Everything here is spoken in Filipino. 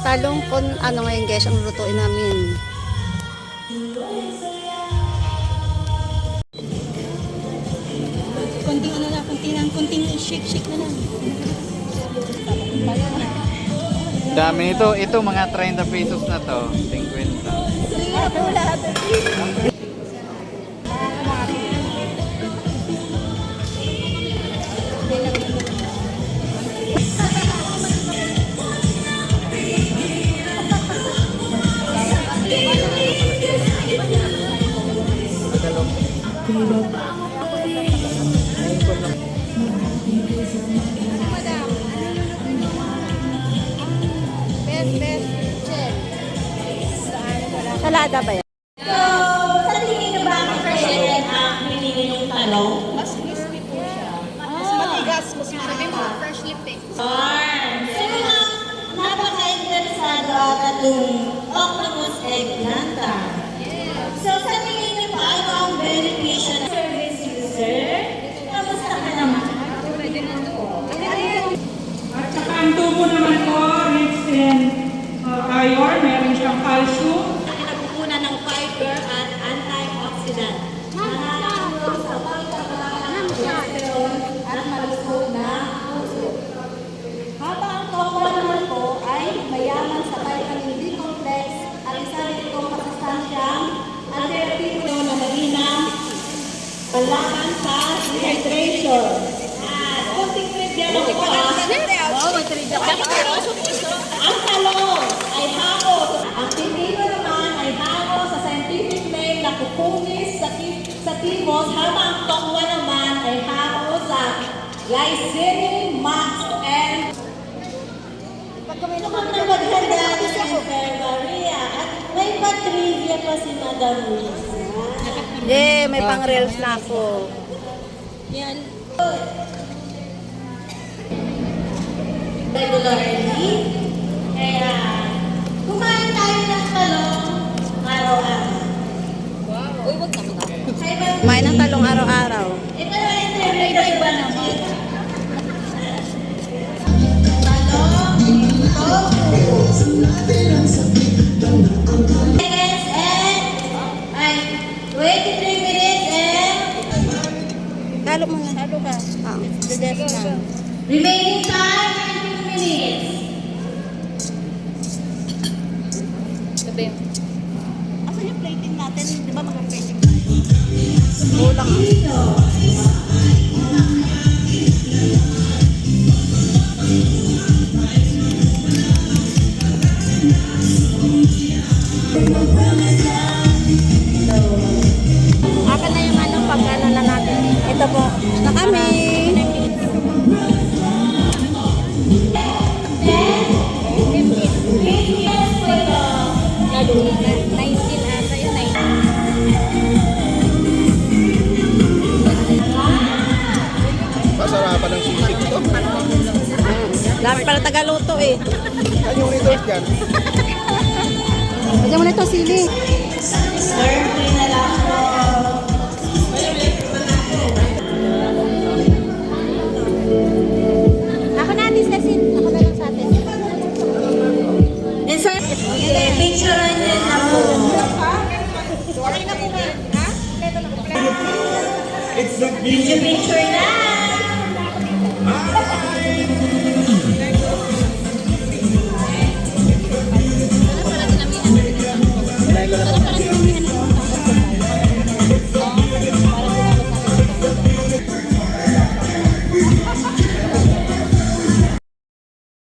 Talong kon ano ngayon guys ang lutuin namin. Konting ano na, konting shake na lang. Dami nito. Ito mga 30 pesos na to. 50. Salada ba yan? So, sa tingin niyo ba ang president ang pinili yung talong? Mas crispy po siya. Mas matigas, mas marami mo. Fresh lip eh. Siguro napaka-interesado at itong octopus eggplant. So, sa tingin niyo ba ito ang beneficial service user? Kamusta ka naman? At saka ang tubo naman ko, rich in iron, meron siyang calcium. Kinapupunan ng fiber at antioxidant. Nakakatulong sa pagkakaroon ng cholesterol at malusog na puso. Habang ang cocoa naman po ay mayaman sa vitamin B complex at isa rin itong masustansyang antioxidant na maginam panlaban sa dehydration. Kunting trivia lang po. Ang talong ay hango. Ang pipino naman ay hango sa scientific name na kukunis sa timos, habang ang tokwa naman ay hango sa glycemic max and mukhang naghanda na si Sir Maria. At may pa-trivia pa si Madam Lisa. Yeah, may pang reels na ako. Yan. Regularly. Kaya, kumain tayo ng talong araw-araw. Wow. Uy, wag naman ako. Kumain ng talong araw-araw. Ito na interview na iba naman. Talong, seconds and 23 minutes and Halo mo na. Halo ka. remaining time 19 minutes. Sabi. Asan yung plating natin? Di ba mag-plating tayo? Kulang. Akin na yung ano, pag ano na natin. Ito po. Na kami. Lalo, 19 ata yun, 19. Masarapan ng sisig ito. Dami pala tagaluto eh. Ano yung result yan? Lagyan mo na ito sili. Survey na lang po. Ako na, Tislasin. Ako na lang sa atin. Insert. Okay, picturean niya na po. Okay na po nga. Ha? Picture na.